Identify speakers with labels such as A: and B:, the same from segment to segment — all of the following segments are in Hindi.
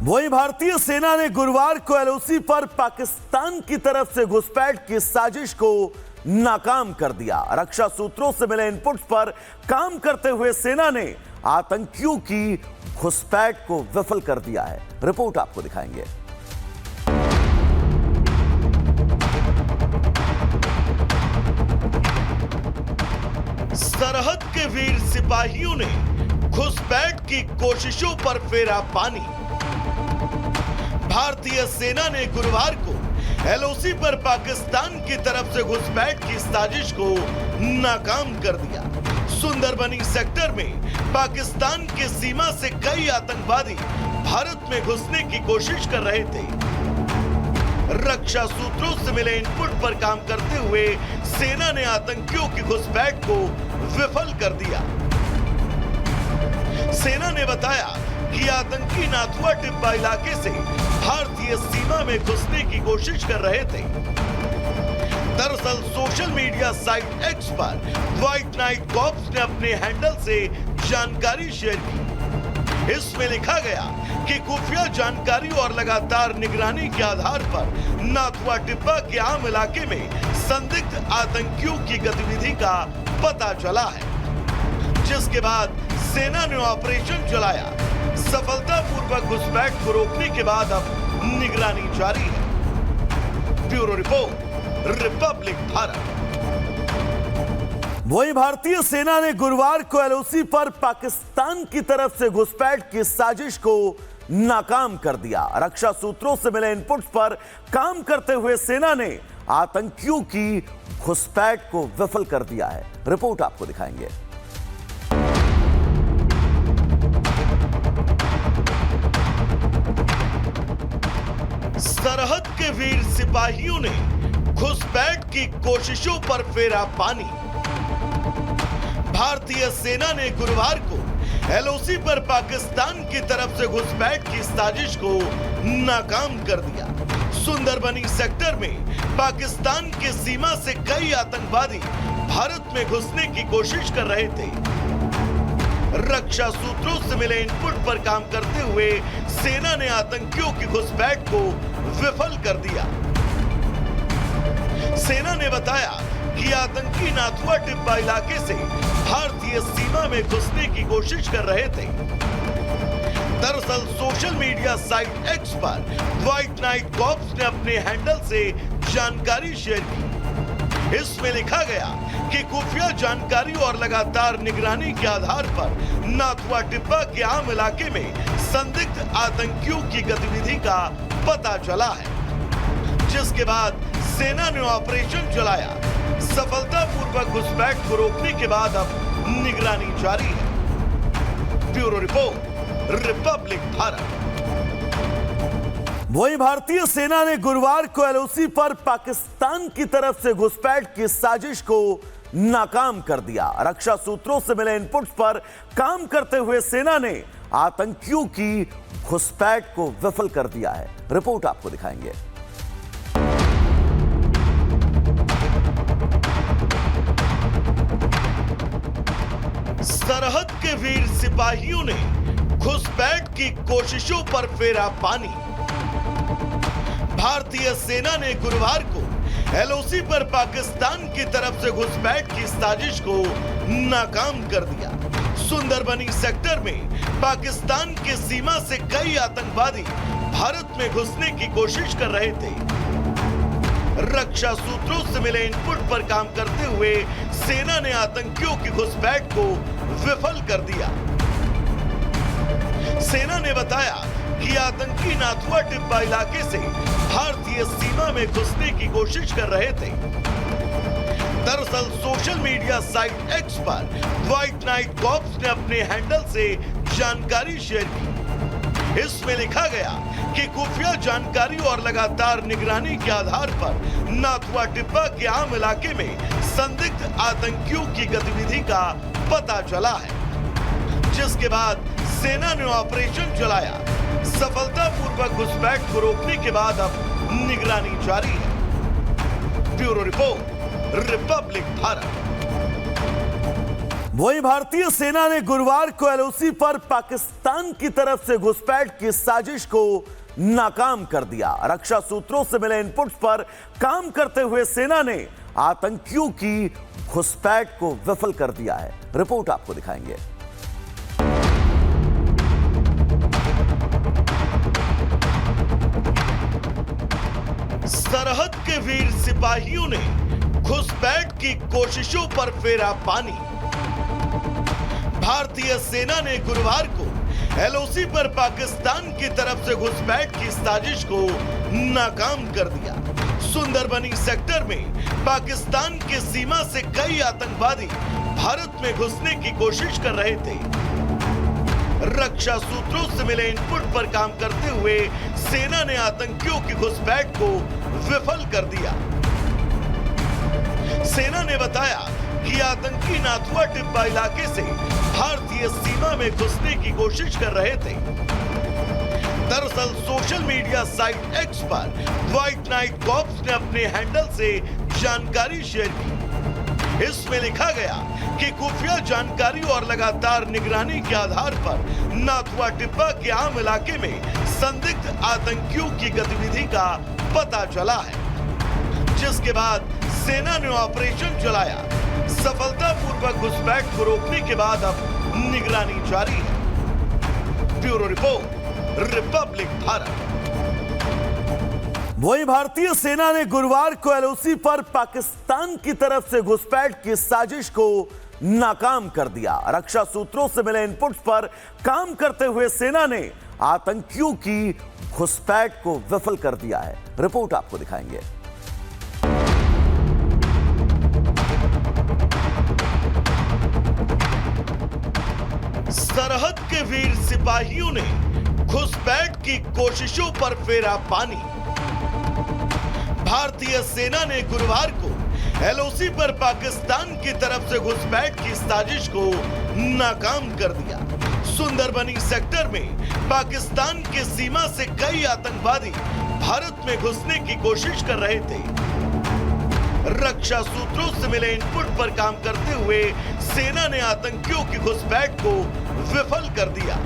A: वहीं भारतीय सेना ने गुरुवार को एलओसी पर पाकिस्तान की तरफ से घुसपैठ की साजिश को नाकाम कर दिया। रक्षा सूत्रों से मिले इनपुट्स पर काम करते हुए सेना ने आतंकियों की घुसपैठ को विफल कर दिया है। रिपोर्ट आपको दिखाएंगे।
B: सरहद के वीर सिपाहियों ने घुसपैठ की कोशिशों पर फेरा पानी। भारतीय सेना ने गुरुवार को एलओसी पर पाकिस्तान की तरफ से घुसपैठ की साजिश को नाकाम कर दिया। सुंदरबनी सेक्टर में पाकिस्तान की सीमा से कई आतंकवादी भारत में घुसने की कोशिश कर रहे थे। रक्षा सूत्रों से मिले इनपुट पर काम करते हुए सेना ने आतंकियों की घुसपैठ को विफल कर दिया। सेना ने बताया कि आतंकी नाथुआ टिब्बा इलाके से भारतीय सीमा में घुसने की कोशिश कर रहे थे। दरअसल सोशल मीडिया साइट एक्स पर व्हाइट नाइट कॉर्प्स ने अपने हैंडल से जानकारी शेयर की। इसमें लिखा गया कि खुफिया जानकारी और लगातार निगरानी के आधार पर नाथुआ टिब्बा के आम इलाके में संदिग्ध आतंकियों की गतिविधि का पता चला है, जिसके बाद सेना ने ऑपरेशन चलाया। सफलतापूर्वक घुसपैठ को रोकने के बाद अब निगरानी जारी है। Bureau report, Republic Bharat.
A: वहीं भारतीय सेना ने गुरुवार को एलओसी पर पाकिस्तान की तरफ से घुसपैठ की साजिश को नाकाम कर दिया। रक्षा सूत्रों से मिले इनपुट्स पर काम करते हुए सेना ने आतंकियों की घुसपैठ को विफल कर दिया है। रिपोर्ट आपको दिखाएंगे।
B: सरहद के वीर सिपाहियों ने घुसपैठ की कोशिशों पर फेरा पानी। भारतीय सेना ने गुरुवार को एलओसी पर पाकिस्तान की तरफ से घुसपैठ की साजिश को नाकाम कर दिया। सुंदरबनी सेक्टर में पाकिस्तान की सीमा से कई आतंकवादी भारत में घुसने की कोशिश कर रहे थे। रक्षा सूत्रों से मिले इनपुट पर काम करते हुए सेना ने आतंकियों की घुसपैठ को विफल कर दिया। सेना ने बताया कि आतंकी नाथुआ टिब्बा इलाके से भारतीय सीमा में घुसने की कोशिश कर रहे थे। दरअसल सोशल मीडिया साइट एक्स पर व्हाइट नाइट कॉर्प्स ने अपने हैंडल से जानकारी शेयर की। इसमें लिखा गया कि खुफिया जानकारी और लगातार निगरानी के आधार पर नाथुआ टिब्बा के आम इलाके में संदिग्ध आतंकियों की गतिविधि का पता चला है, जिसके बाद सेना ने ऑपरेशन चलाया। सफलतापूर्वक घुसपैठ को रोकने के बाद अब निगरानी जारी है। Bureau report, Republic Bharat.
A: वहीं भारतीय सेना ने गुरुवार को एलओसी पर पाकिस्तान की तरफ से घुसपैठ की साजिश को नाकाम कर दिया। रक्षा सूत्रों से मिले इनपुट्स पर काम करते हुए सेना ने आतंकियों की घुसपैठ को विफल कर दिया है। रिपोर्ट आपको दिखाएंगे।
B: सरहद के वीर सिपाहियों ने घुसपैठ की कोशिशों पर फेरा पानी। भारतीय सेना ने गुरुवार को एलओसी पर पाकिस्तान की तरफ से घुसपैठ की साजिश को नाकाम कर दिया। सुंदरबनी सेक्टर में पाकिस्तान की सीमा से कई आतंकवादी भारत में घुसने की कोशिश कर रहे थे। रक्षा सूत्रों से मिले इनपुट पर काम करते हुए सेना ने आतंकियों की घुसपैठ को विफल कर दिया। सेना ने बताया कि आतंकी नाथुआ टिब्बा इलाके से भारतीय सीमा में घुसने की कोशिश कर रहे थे। दरअसल सोशल मीडिया साइट एक्स पर व्हाइट नाइट कॉर्प्स ने अपने हैंडल से जानकारी शेयर की। इसमें लिखा गया कि खुफिया जानकारी और लगातार निगरानी के आधार पर नाथुआ टिब्बा के आम इलाके में संदिग्ध आतंकियों की गतिविधि का पता चला है, जिसके बाद सेना ने ऑपरेशन चलाया। सफलतापूर्वक घुसपैठ को रोकने के बाद अब निगरानी जारी है। Bureau report, Republic Bharat.
A: वहीं भारतीय सेना ने गुरुवार को एलओसी पर पाकिस्तान की तरफ से घुसपैठ की साजिश को नाकाम कर दिया। रक्षा सूत्रों से मिले इनपुट्स पर काम करते हुए सेना ने आतंकियों की घुसपैठ को विफल कर दिया है। रिपोर्ट आपको दिखाएंगे।
B: सरहद के वीर सिपाहियों ने घुसपैठ की कोशिशों पर फेरा पानी। भारतीय सेना ने गुरुवार को एलओसी पर पाकिस्तान की तरफ से घुसपैठ की साजिश को नाकाम कर दिया। सुंदरबनी सेक्टर में पाकिस्तान की सीमा से कई आतंकवादी भारत में घुसने की कोशिश कर रहे थे। रक्षा सूत्रों से मिले इनपुट पर काम करते हुए सेना ने आतंकियों की घुसपैठ को विफल कर दिया। सेना ने बताया कि आतंकी नाथुआ टिब्बा इलाके से भारतीय सीमा में घुसने की कोशिश कर रहे थे। दरअसल सोशल मीडिया साइट एक्स पर व्हाइट नाइट कॉर्प्स ने अपने हैंडल से जानकारी शेयर की। इसमें लिखा गया कि खुफिया जानकारी और लगातार निगरानी के आधार पर नाथुआ टिब्बा के आम इलाके में संदिग्ध आतंकियों की गतिविधि का पता चला है, जिसके बाद सेना ने ऑपरेशन चलाया। सफलतापूर्वक घुसपैठ को रोकने के बाद अब निगरानी जारी है। Bureau report, Republic Bharat.
A: वहीं भारतीय सेना ने गुरुवार को एलओसी पर पाकिस्तान की तरफ से घुसपैठ की साजिश को नाकाम कर दिया। रक्षा सूत्रों से मिले इनपुट्स पर काम करते हुए सेना ने आतंकियों की घुसपैठ को विफल कर दिया है। रिपोर्ट आपको दिखाएंगे।
B: सरहद के वीर सिपाहियों ने घुसपैठ की कोशिशों पर फेरा पानी। भारतीय सेना ने गुरुवार को एलओसी पर पाकिस्तान की तरफ से घुसपैठ की साजिश को नाकाम कर दिया। सुंदरबनी सेक्टर में पाकिस्तान की सीमा से कई आतंकवादी भारत में घुसने की कोशिश कर रहे थे। रक्षा सूत्रों से मिले इनपुट पर काम करते हुए सेना ने आतंकियों की घुसपैठ को विफल कर दिया।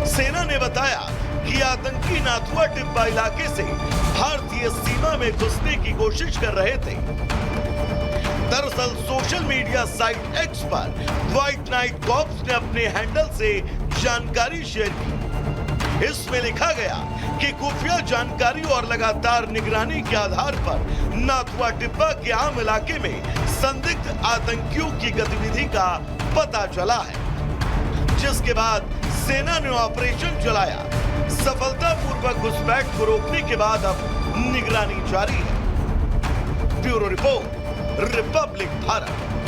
B: सेना ने बताया कि आतंकी नाथुआ टिब्बा इलाके से भारतीय सीमा में घुसने की कोशिश कर रहे थे। दरअसल सोशल मीडिया साइट एक्स पर व्हाइट नाइट कॉर्प्स ने अपने हैंडल से जानकारी शेयर की। इसमें लिखा गया कि खुफिया जानकारी और लगातार निगरानी के आधार पर नाथुआ टिब्बा के आम इलाके में संदिग्ध आतंकियों की गतिविधि का पता चला है, जिसके बाद सेना ने ऑपरेशन चलाया। सफलतापूर्वक घुसपैठ को रोकने के बाद अब निगरानी जारी है। Bureau report, Republic Bharat.